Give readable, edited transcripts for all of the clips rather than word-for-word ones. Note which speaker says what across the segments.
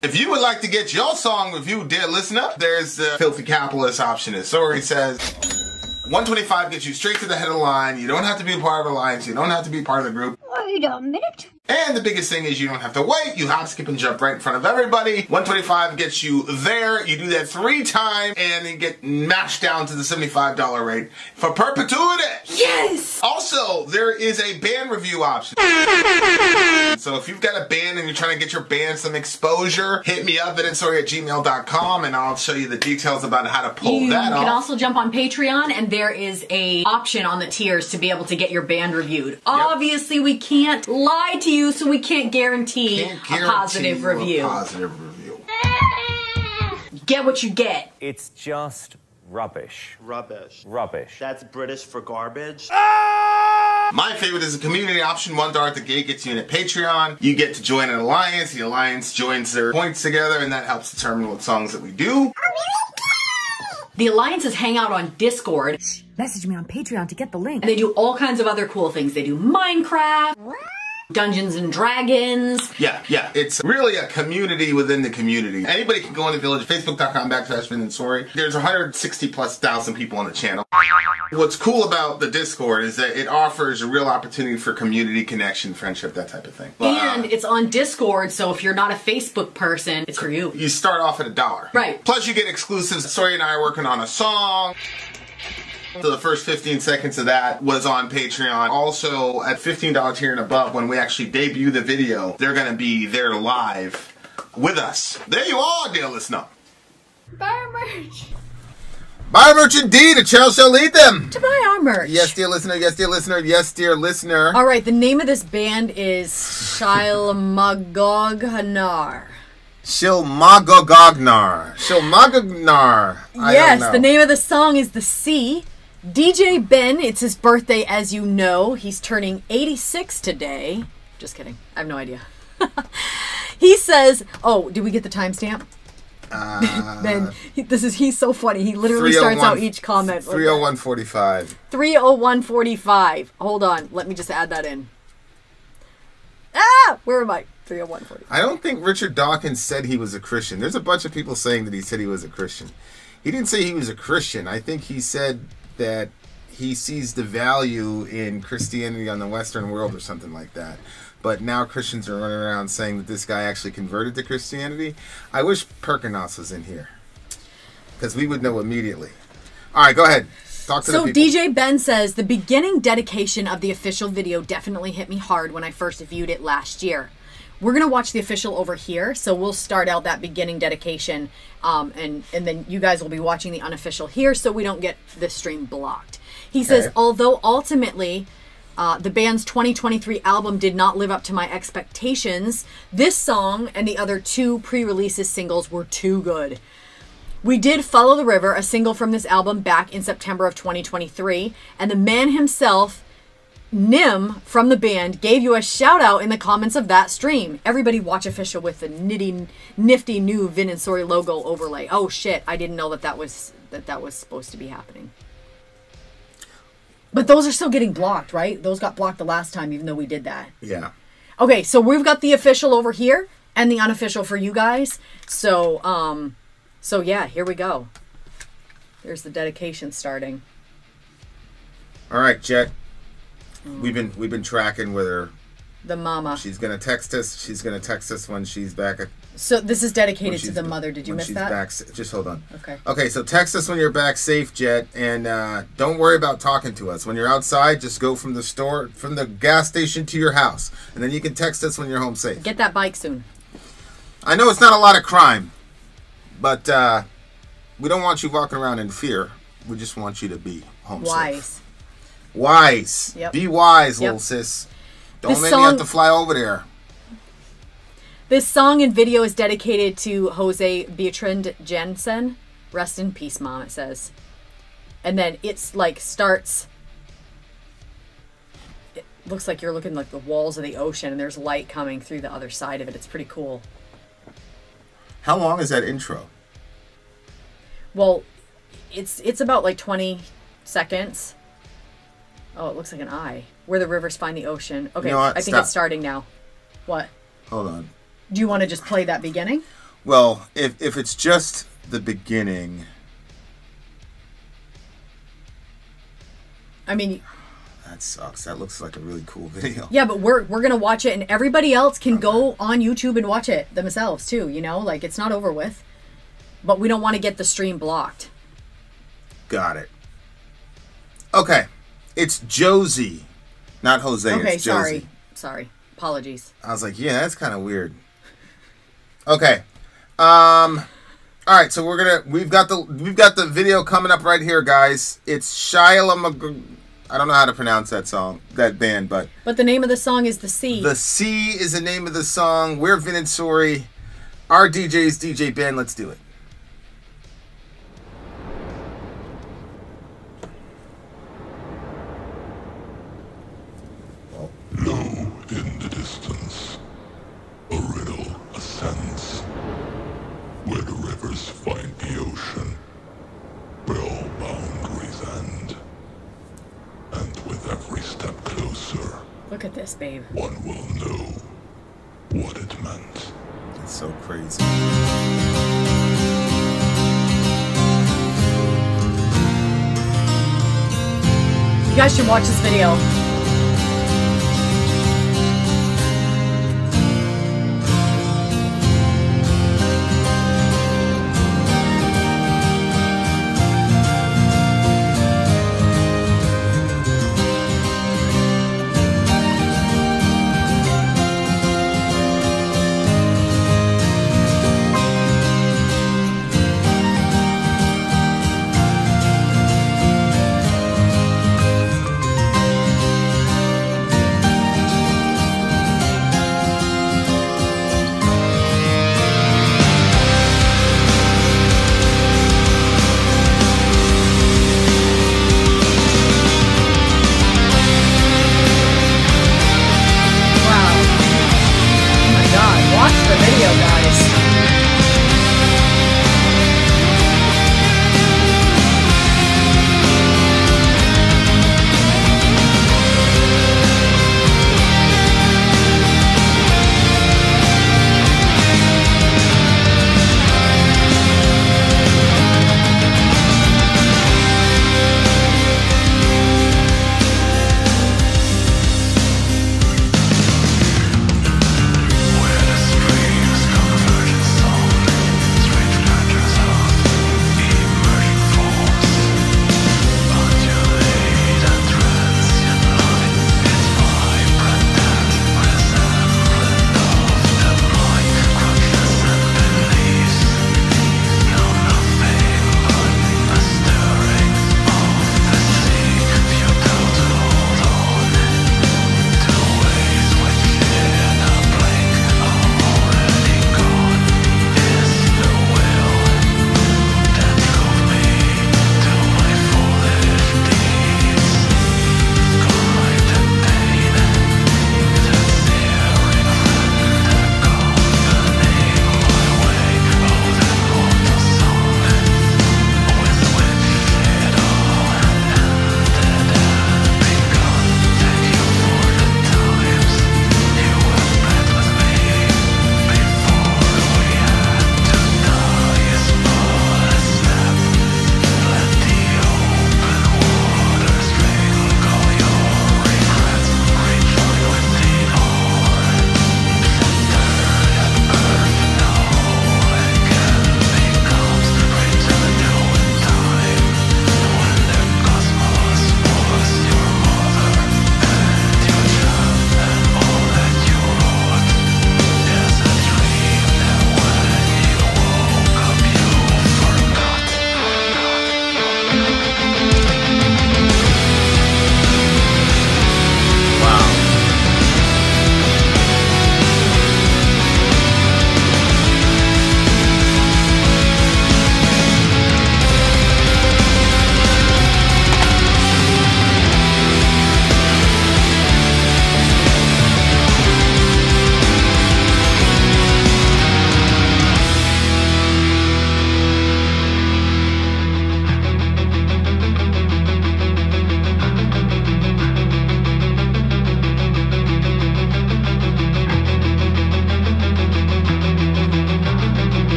Speaker 1: If you would like to get your song reviewed, dear listener, there's the Filthy Capitalist option. As Sori says, 125 gets you straight to the head of the line. You don't have to be a part of the alliance. You don't have to be part of the group.
Speaker 2: Wait a minute.
Speaker 1: And the biggest thing is you don't have to wait. You hop, skip, and jump right in front of everybody. 125 gets you there. You do that 3 times, and you get mashed down to the $75 rate for perpetuity.
Speaker 2: Yes!
Speaker 1: Also, there is a band review option. So if you've got a band and you're trying to get your band some exposure, hit me up at insori@gmail.com, and I'll show you the details about how to pull that off.
Speaker 3: You can also jump on Patreon, and there is a option on the tiers to be able to get your band reviewed. Yep. Obviously, we can't lie to you, so we can't guarantee a positive review. You get what you get.
Speaker 4: It's just rubbish.
Speaker 5: Rubbish.
Speaker 4: Rubbish.
Speaker 5: That's British for garbage.
Speaker 1: My favorite is the community option. $1 at the gate gets you in at Patreon. You get to join an alliance. The alliance joins their points together, and that helps determine what songs that we do.
Speaker 3: The alliances hang out on Discord.
Speaker 2: Message me on Patreon to get the link.
Speaker 3: And they do all kinds of other cool things. They do Minecraft, Dungeons and Dragons.
Speaker 1: Yeah. It's really a community within the community. Anybody can go in the village, facebook.com/VillageXchange. There's 160,000+ people on the channel. What's cool about the Discord is that it offers a real opportunity for community connection, friendship, that type of thing.
Speaker 3: And it's on Discord, so if you're not a Facebook person, it's for you.
Speaker 1: You start off at $1.
Speaker 3: Right.
Speaker 1: Plus you get exclusives. Sori and I are working on a song. So the first 15 seconds of that was on Patreon. Also, at $15 tier and above, when we actually debut the video, they're going to be there live with us. There you are, dear listener.
Speaker 3: Buy our merch.
Speaker 1: Buy our merch indeed. A child shall lead them.
Speaker 3: To buy our merch.
Speaker 1: Yes, dear listener. Yes, dear listener. Yes, dear listener.
Speaker 3: All right, the name of this band is Shylmagoghnar.
Speaker 1: Shylmagoghnar. Shylmagoghnar.
Speaker 3: Yes, the name of the song is The Sea. DJ Ben, it's his birthday, as you know. He's turning 86 today. Just kidding. I have no idea. He says, oh, did we get the timestamp? Ben, he's so funny. He literally starts out each comment.
Speaker 1: 3:01:45.
Speaker 3: 3:01:45. Hold on. Let me just add that in. Where am I? 3:01:45.
Speaker 1: I don't think Richard Dawkins said he was a Christian. There's a bunch of people saying that he said he was a Christian. He didn't say he was a Christian. I think he said that he sees the value in Christianity on the Western world or something like that. But now Christians are running around saying that this guy actually converted to Christianity. I wish Perkinos was in here, because we would know immediately. All right, go ahead. Talk to the people.
Speaker 3: DJ Ben says, the beginning dedication of the official video definitely hit me hard when I first viewed it last year. We're going to watch the official over here, so we'll start out that beginning dedication, and then you guys will be watching the unofficial here so we don't get the stream blocked. He says, although ultimately the band's 2023 album did not live up to my expectations, this song and the other 2 pre-releases singles were too good. We did Follow the River, a single from this album back in September of 2023, and the man himself, Nim from the band, gave you a shout out in the comments of that stream. Everybody watch official with the nifty new Vin and Sori logo overlay. Oh shit, I didn't know that was supposed to be happening. But those are still getting blocked, right? Those got blocked the last time, even though we did that.
Speaker 1: Yeah.
Speaker 3: Okay, so we've got the official over here and the unofficial for you guys. So yeah, here we go. There's the dedication starting.
Speaker 1: All right, Jet. We've been tracking with her.
Speaker 3: The mama.
Speaker 1: She's gonna text us. She's gonna text us when she's back.
Speaker 3: So this is dedicated to the mother. Did you miss that?
Speaker 1: Back, just hold on.
Speaker 3: Okay.
Speaker 1: Okay. So text us when you're back safe, Jet, and don't worry about talking to us when you're outside. Just go from the gas station to your house, and then you can text us when you're home safe.
Speaker 3: Get that bike soon.
Speaker 1: I know it's not a lot of crime, but we don't want you walking around in fear. We just want you to be home safe. Wise.
Speaker 3: Yep.
Speaker 1: Be wise, little sis. Don't make me have to fly over there.
Speaker 3: This song and video is dedicated to Jose Beatrind Jensen. Rest in peace, Mom, it says. And then it's like starts... It looks like you're looking like the walls of the ocean and there's light coming through the other side of it. It's pretty cool.
Speaker 1: How long is that intro?
Speaker 3: Well, it's about like 20 seconds. Oh, it looks like an eye. Where the rivers find the ocean. Okay, you know what? I think it's starting now. What?
Speaker 1: Hold on.
Speaker 3: Do you want to just play that beginning?
Speaker 1: Well, if it's just the beginning,
Speaker 3: I mean,
Speaker 1: that sucks. That looks like a really cool video.
Speaker 3: yeah, but we're gonna watch it, and everybody else can go on YouTube and watch it themselves too. You know, like it's not over with, but we don't want to get the stream blocked.
Speaker 1: Got it. Okay, it's Josie, not Jose.
Speaker 3: Okay,
Speaker 1: it's Josie.
Speaker 3: sorry, apologies.
Speaker 1: I was like, yeah, that's kind of weird. Okay, all right. So we've got the video coming up right here, guys. It's Shylmagoghnar. I don't know how to pronounce that band, but
Speaker 3: the name of the song is The Sea.
Speaker 1: The Sea is the name of the song. We're Vin and Sori. Our DJ's DJ Ben. Let's do it.
Speaker 6: Low in the distance, a riddle ascends, where the rivers find the ocean, where all boundaries end. And with every step closer,
Speaker 3: Look at this, babe.
Speaker 6: one will know what it meant.
Speaker 1: It's so crazy.
Speaker 3: You guys should watch this video.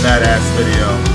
Speaker 1: Badass video.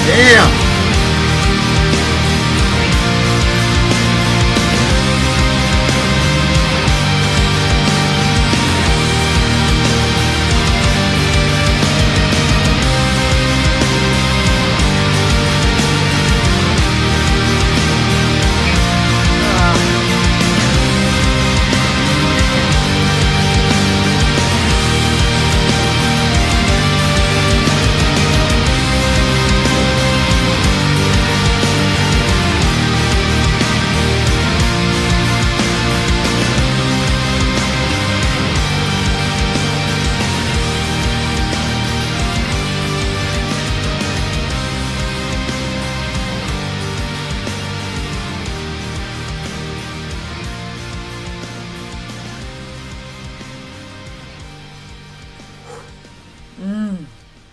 Speaker 1: Damn!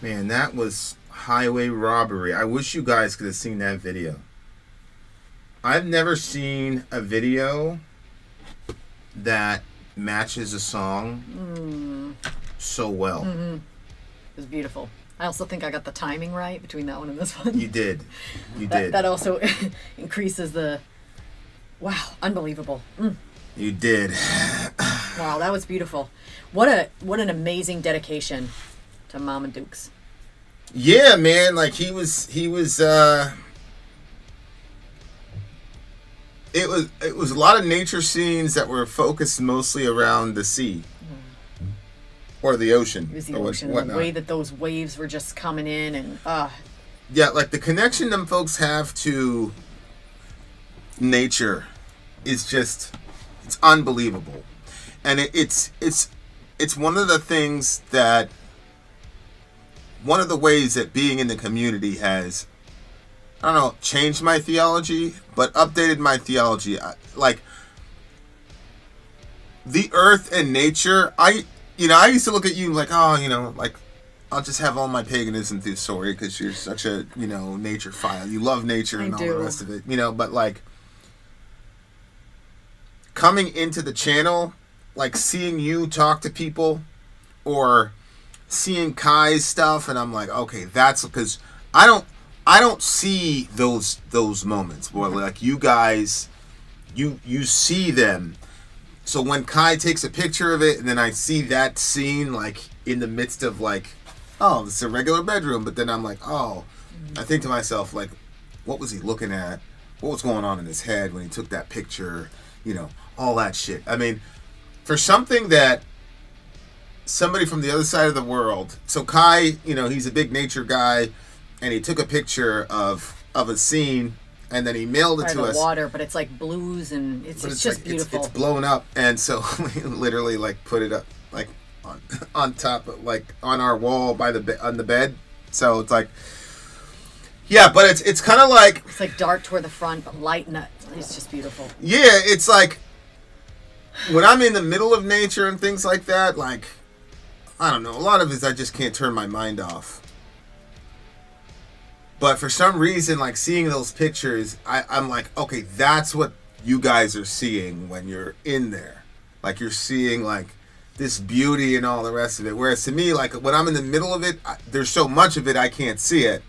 Speaker 1: Man, that was highway robbery. I wish you guys could have seen that video. I've never seen a video that matches a song so well.
Speaker 3: It was beautiful. I also think I got the timing right between that one and this one.
Speaker 1: You did. You did.
Speaker 3: That also increases the... Wow, unbelievable.
Speaker 1: You did.
Speaker 3: Wow, that was beautiful. What an amazing dedication to Mama Dukes.
Speaker 1: Yeah, man, like it was a lot of nature scenes that were focused mostly around the sea or the ocean.
Speaker 3: It was the ocean, and the way that those waves were just coming in, and
Speaker 1: yeah, like the connection them folks have to nature is just, it's unbelievable. And it's one of the things that, one of the ways that being in the community has, I don't know, changed my theology, but updated my theology. Like, the earth and nature, I used to look at you like, oh, like, I'll just have all my paganism through Sori because you're such a, nature file. You love nature and all the rest of it, but like, coming into the channel, like seeing you talk to people or seeing Kai's stuff, and I'm like, okay, that's because I don't see those moments where like you guys, you see them. So when Kai takes a picture of it, and then I see that scene like in the midst of like, oh, it's a regular bedroom, but then I'm like, oh, I think to myself like, what was he looking at? What was going on in his head when he took that picture? All that shit. I mean, for something that somebody from the other side of the world, so Kai, he's a big nature guy, and he took a picture of a scene, and then he mailed it to us.
Speaker 3: Water, but it's like blues, and it's just like, beautiful.
Speaker 1: It's blown up, and so we literally like put it up like on top of like on our wall by on the bed. So it's like, yeah, but it's kind of like,
Speaker 3: it's like dark toward the front, but light, and it's just beautiful.
Speaker 1: Yeah, it's like when I'm in the middle of nature and things like that, like, I don't know, a lot of it is I just can't turn my mind off. But for some reason, like seeing those pictures, I'm like, okay, that's what you guys are seeing when you're in there. Like you're seeing like this beauty and all the rest of it. Whereas to me, like when I'm in the middle of it, there's so much of it I can't see it.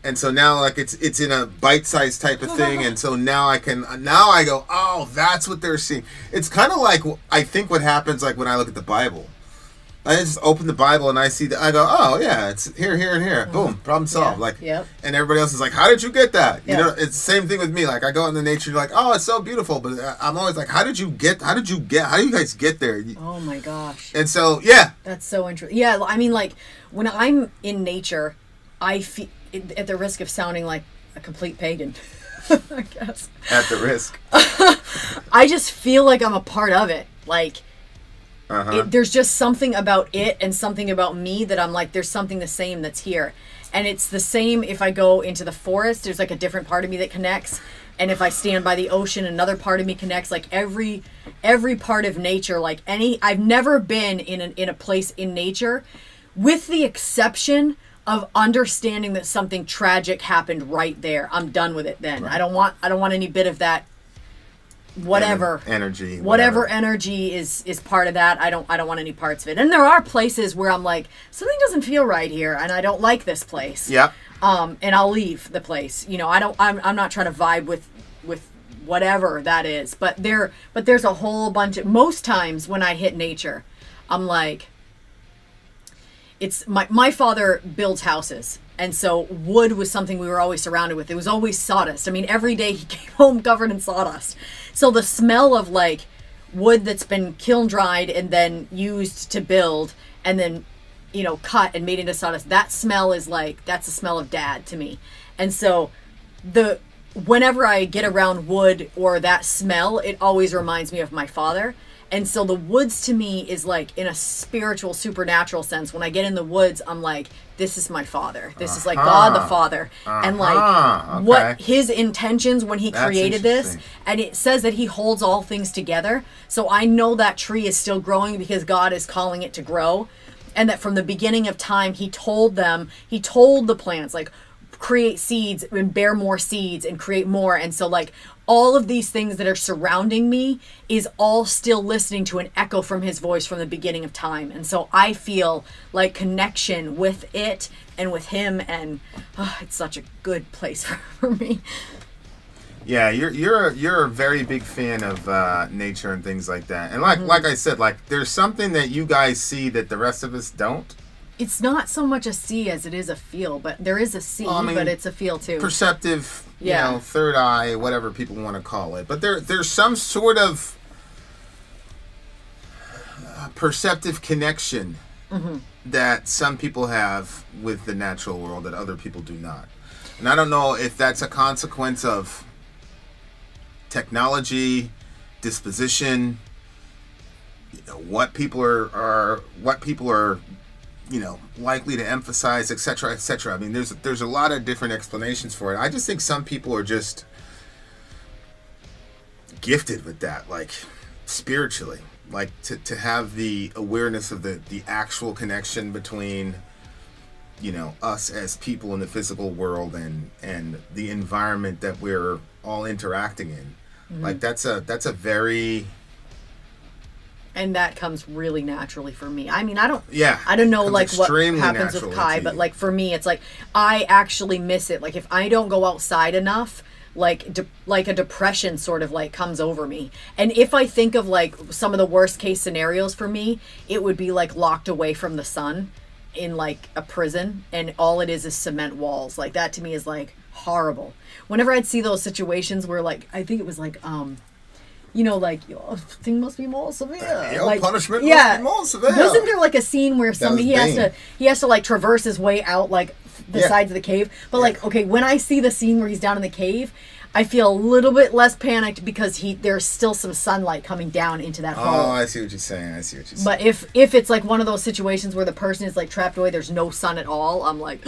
Speaker 1: And so now like it's in a bite-sized type of thing, and so now I go, oh, that's what they're seeing. It's kind of like I think what happens like when I look at the Bible. I just open the Bible and I see that. I go, oh yeah, it's here, here, and here. Boom, problem solved. Like, and everybody else is like, how did you get that? You know, it's the same thing with me. Like, I go out in the nature, you're like, oh, it's so beautiful, but I'm always like, how do you guys get there?
Speaker 3: Oh my gosh.
Speaker 1: And so, yeah,
Speaker 3: that's so interesting. Yeah, I mean, like when I'm in nature, I feel, at the risk of sounding like a complete pagan, I guess.
Speaker 1: At the risk.
Speaker 3: I just feel like I'm a part of it. Like. There's just something about it and something about me that I'm like, there's something the same that's here. And it's the same if I go into the forest, there's like a different part of me that connects. And if I stand by the ocean, another part of me connects. Like every part of nature, like I've never been in a place in nature, with the exception of understanding that something tragic happened right there. I'm done with it then. Right. I don't want any bit of that. Whatever energy is part of that. I don't want any parts of it. And there are places where I'm like, something doesn't feel right here and I don't like this place.
Speaker 1: Yeah.
Speaker 3: And I'll leave the place. You know, I'm not trying to vibe with whatever that is. But there's a whole bunch of, most times when I hit nature, I'm like, it's my father builds houses. And so wood was something we were always surrounded with. It was always sawdust. I mean, every day he came home covered in sawdust. So the smell of like wood that's been kiln dried and then used to build and then, you know, cut and made into sawdust, that smell is like, that's the smell of Dad to me. And so whenever I get around wood or that smell, it always reminds me of my father. And so the woods to me is like in a spiritual, supernatural sense. When I get in the woods, I'm like, this is my father. This is like God the Father. And like what his intentions when he created this. And it says that he holds all things together. So I know that tree is still growing because God is calling it to grow. And that from the beginning of time, he told the plants, like, create seeds and bear more seeds and create more. And so like all of these things that are surrounding me is all still listening to an echo from his voice from the beginning of time. And so I feel like connection with it and with him, and it's such a good place for me.
Speaker 1: Yeah, you're a very big fan of nature and things like that. And like I said, like there's something that you guys see that the rest of us don't.
Speaker 3: It's not so much a see as it is a feel, but there is a see, but it's a feel too.
Speaker 1: Perceptive, you know, third eye, whatever people want to call it. But there's some sort of perceptive connection that some people have with the natural world that other people do not. And I don't know if that's a consequence of technology, disposition, you know, what people are you know, likely to emphasize, etc., etc. I mean, there's a lot of different explanations for it. I just think some people are just gifted with that, like spiritually, like to have the awareness of the actual connection between, you know, us as people in the physical world and the environment that we're all interacting in. Like that's a very. And
Speaker 3: that comes really naturally for me. I mean, I don't know like what happens with Kai, but like for me, it's like I actually miss it. Like if I don't go outside enough, like a depression sort of like comes over me. And if I think of like some of the worst case scenarios for me, it would be like locked away from the sun in like a prison, and all it is cement walls. Like that to me is like horrible. Whenever I'd see those situations where like, I think it was like, you know, like, your thing must be more severe.
Speaker 1: Your
Speaker 3: like,
Speaker 1: punishment must be more severe.
Speaker 3: Wasn't there like a scene where somebody he has to like traverse his way out like the sides of the cave? But like, okay, when I see the scene where he's down in the cave, I feel a little bit less panicked because there's still some sunlight coming down into that hole.
Speaker 1: Oh, I see what you're saying.
Speaker 3: But if it's like one of those situations where the person is like trapped away, there's no sun at all, I'm like,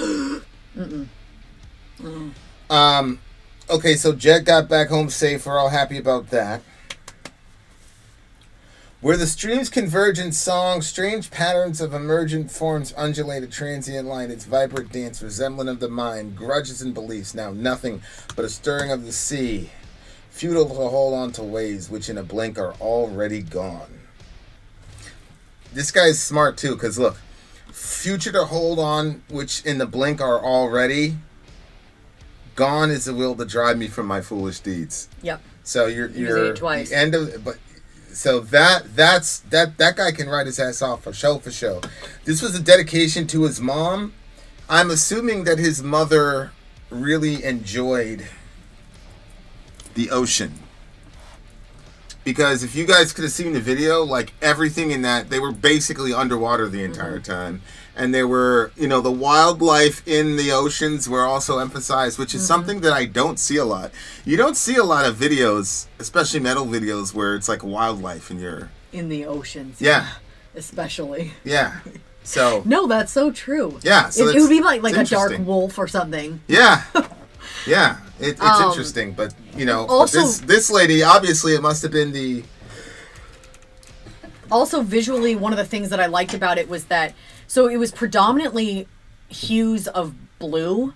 Speaker 1: okay, so Jet got back home safe. We're all happy about that. Where the streams converge in song, strange patterns of emergent forms undulate a transient line, its vibrant dance resemblant of the mind, grudges and beliefs, now nothing but a stirring of the sea, futile to hold on to waves which in a blink are already gone. This guy's smart too, because look, future to hold on, which in the blink are already gone is the will to drive me from my foolish deeds.
Speaker 3: Yep.
Speaker 1: So you're
Speaker 3: twice.
Speaker 1: The end of, but So that guy can write his ass off for show. This was a dedication to his mom. I'm assuming that his mother really enjoyed the ocean. Because if you guys could have seen the video, like everything in that, they were basically underwater the entire time. And they were, you know, the wildlife in the oceans were also emphasized, which is something that I don't see a lot. You don't see a lot of videos, especially metal videos, where it's like wildlife
Speaker 3: in the oceans.
Speaker 1: Yeah.
Speaker 3: Especially.
Speaker 1: Yeah. So.
Speaker 3: No, that's so true.
Speaker 1: Yeah. So
Speaker 3: it would be like a dark wolf or something.
Speaker 1: Yeah. Yeah. It's interesting, but you know, also, this lady, obviously, it must have been the.
Speaker 3: Also, visually, one of the things that I liked about it was that, so it was predominantly hues of blue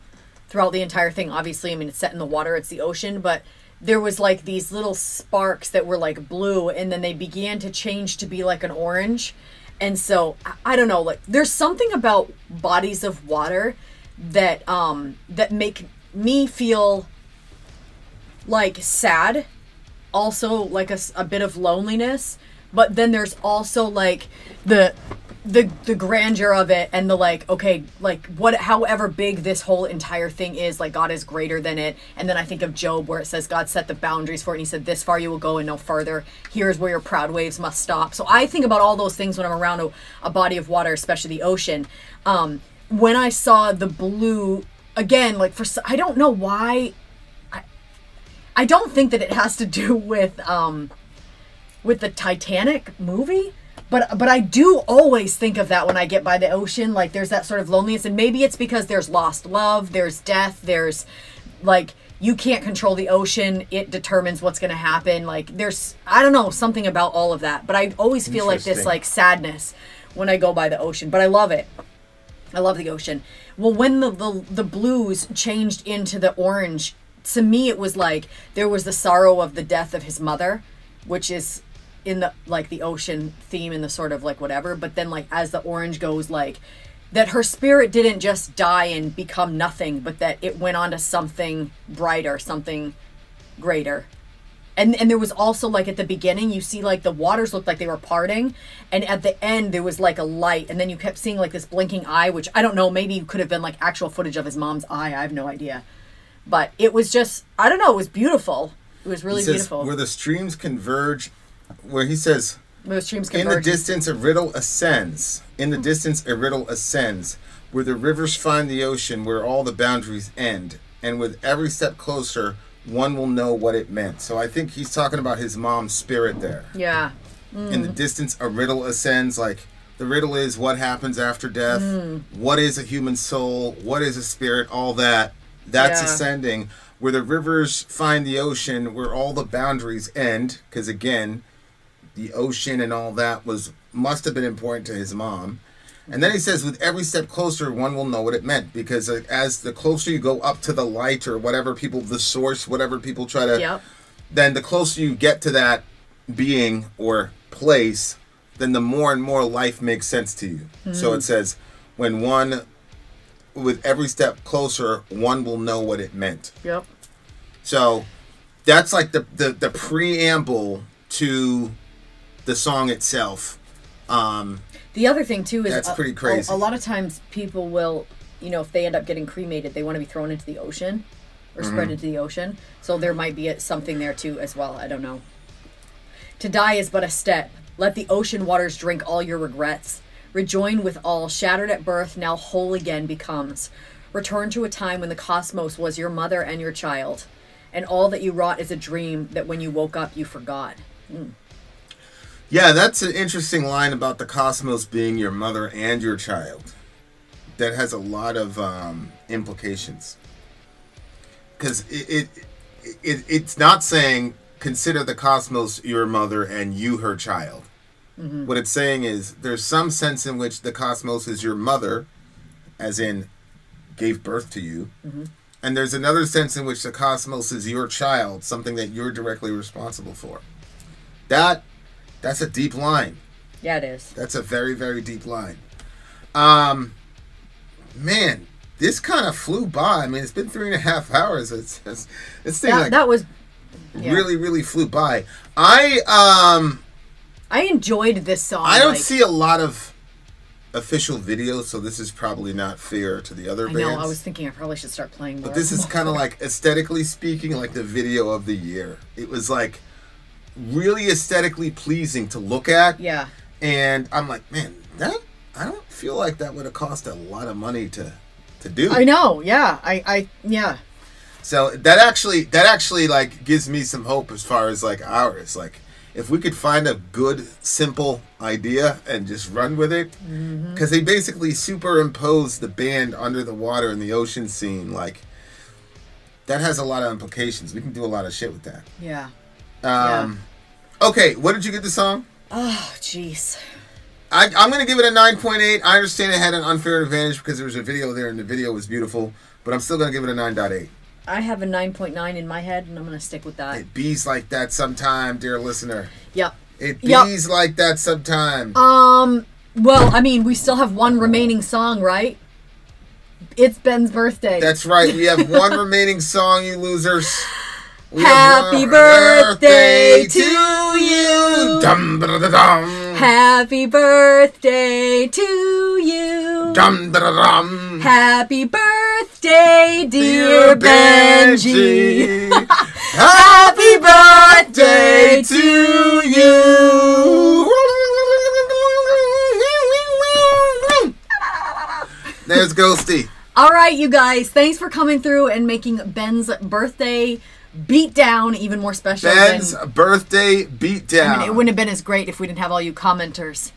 Speaker 3: throughout the entire thing. Obviously, I mean, it's set in the water, it's the ocean, but there was like these little sparks that were like blue, and then they began to change to be like an orange. And so, I don't know, like there's something about bodies of water that that make me feel like sad, also like a bit of loneliness, but then there's also like the grandeur of it, and the like, okay, like what, however big this whole entire thing is, like God is greater than it. And then I think of Job, where it says God set the boundaries for it, and he said, this far you will go and no further. Here's where your proud waves must stop. So I think about all those things when I'm around a body of water, especially the ocean. When I saw the blue again, like I don't know why, I don't think that it has to do with the Titanic movie, but I do always think of that when I get by the ocean. Like there's that sort of loneliness, and maybe it's because there's lost love, there's death, there's like, you can't control the ocean, it determines what's going to happen. Like there's, I don't know, something about all of that, but I always feel like this like sadness when I go by the ocean, but I love it. I love the ocean. Well, when the blues changed into the orange, to me it was like there was the sorrow of the death of his mother, which is in the like the ocean theme and the sort of like whatever, but then like as the orange goes, like that her spirit didn't just die and become nothing, but that it went on to something brighter, something greater. And there was also like at the beginning, you see like the waters looked like they were parting, and at the end there was like a light, and then you kept seeing like this blinking eye, which I don't know, maybe could have been like actual footage of his mom's eye, I have no idea. But it was just, I don't know, it was beautiful. It was really beautiful.
Speaker 1: Where the streams converge, where he says,
Speaker 3: where the streams converge.
Speaker 1: In the distance a riddle ascends. In the distance a riddle ascends. Where the rivers find the ocean, where all the boundaries end. And with every step closer, one will know what it meant. So I think he's talking about his mom's spirit there.
Speaker 3: Yeah.
Speaker 1: In the distance a riddle ascends, like the riddle is what happens after death, what is a human soul, what is a spirit, all that. That's ascending. Where the rivers find the ocean, where all the boundaries end, because again, the ocean and all that must have been important to his mom. And then he says, with every step closer, one will know what it meant. Because as the closer you go up to the light, or whatever people, the source, whatever people try to, then the closer you get to that being or place, then the more and more life makes sense to you. So it says, with every step closer, one will know what it meant. Yep. So that's like the preamble to the song itself.
Speaker 3: The other thing too is
Speaker 1: that's pretty crazy.
Speaker 3: A lot of times people will, you know, if they end up getting cremated, they want to be thrown into the ocean or spread into the ocean. So there might be something there too as well. I don't know. To die is but a step. Let the ocean waters drink all your regrets. Rejoin with all, shattered at birth, now whole again becomes. Return to a time when the cosmos was your mother and your child, and all that you wrought is a dream that when you woke up you forgot.
Speaker 1: Yeah, that's an interesting line about the cosmos being your mother and your child. That has a lot of implications. Because it's not saying consider the cosmos your mother and you her child. What it's saying is there's some sense in which the cosmos is your mother, as in gave birth to you. And there's another sense in which the cosmos is your child, something that you're directly responsible for. That's a deep line.
Speaker 3: Yeah, it is.
Speaker 1: That's a very, very deep line. Man, this kind of flew by. I mean, it's been 3.5 hours. It's
Speaker 3: that was
Speaker 1: really, really flew by. I
Speaker 3: I enjoyed this song.
Speaker 1: I don't see a lot of official videos, so this is probably not fair to the other bands.
Speaker 3: I know, I was thinking I probably should start playing more.
Speaker 1: But this is kind of like, aesthetically speaking, like the video of the year. It was like really aesthetically pleasing to look at.
Speaker 3: Yeah. And
Speaker 1: I'm like, man, I don't feel like that would have cost a lot of money to do.
Speaker 3: I know, yeah. Yeah.
Speaker 1: So that actually like gives me some hope as far as like ours. Like if we could find a good, simple idea and just run with it, because they basically superimpose the band under the water in the ocean scene. Like that has a lot of implications. We can do a lot of shit with that.
Speaker 3: Yeah.
Speaker 1: Okay, what did you get the song?
Speaker 3: Oh, jeez.
Speaker 1: I'm going to give it a 9.8. I understand it had an unfair advantage because there was a video there and the video was beautiful, but I'm still going to give it a 9.8.
Speaker 3: I have a 9.9 in my head, and I'm going to stick with that.
Speaker 1: It bees like that sometime, dear listener.
Speaker 3: Yep.
Speaker 1: It bees like that sometime.
Speaker 3: Well, I mean, we still have one remaining song, right? It's Ben's birthday.
Speaker 1: That's right. We have one remaining song, you losers.
Speaker 3: Happy birthday to you.
Speaker 1: Dum da da dum.
Speaker 3: Happy birthday to you.
Speaker 1: Dum da da dum.
Speaker 3: Happy birthday, dear Benji.
Speaker 1: Happy birthday to you. There's Ghosty.
Speaker 3: All right, you guys. Thanks for coming through and making Ben's birthday beatdown even more special.
Speaker 1: Ben's birthday beatdown.
Speaker 3: I mean, it wouldn't have been as great if we didn't have all you commenters.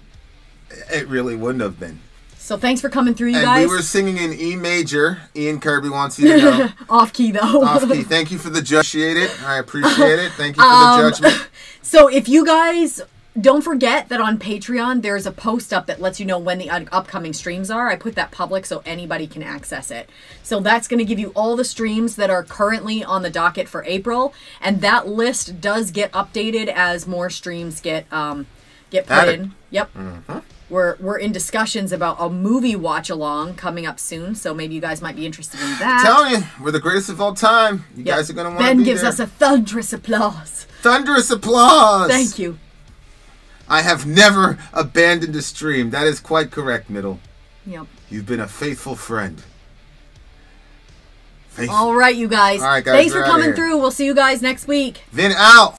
Speaker 1: It really wouldn't have been.
Speaker 3: So thanks for coming through, you
Speaker 1: and
Speaker 3: guys.
Speaker 1: And we were singing in E major. Ian Kirby wants you to know.
Speaker 3: Off key, though.
Speaker 1: Off key. Thank you for the appreciate it. I appreciate it. Thank you for the judgment.
Speaker 3: So if you guys... Don't forget that on Patreon, there's a post up that lets you know when the upcoming streams are. I put that public so anybody can access it. So that's going to give you all the streams that are currently on the docket for April. And that list does get updated as more streams get put in. Yep. Mm-hmm. We're in discussions about a movie watch along coming up soon. So maybe you guys might be interested in that.
Speaker 1: I'm telling you, we're the greatest of all time. You guys are going to want to be
Speaker 3: Ben gives
Speaker 1: there.
Speaker 3: us a thunderous applause.
Speaker 1: Thunderous applause.
Speaker 3: Thank you.
Speaker 1: I have never abandoned a stream. That is quite correct, Middle.
Speaker 3: Yep.
Speaker 1: You've been a faithful friend.
Speaker 3: All right, you guys.
Speaker 1: All right, guys.
Speaker 3: Thanks for coming through. We'll see you guys next week.
Speaker 1: Vin out.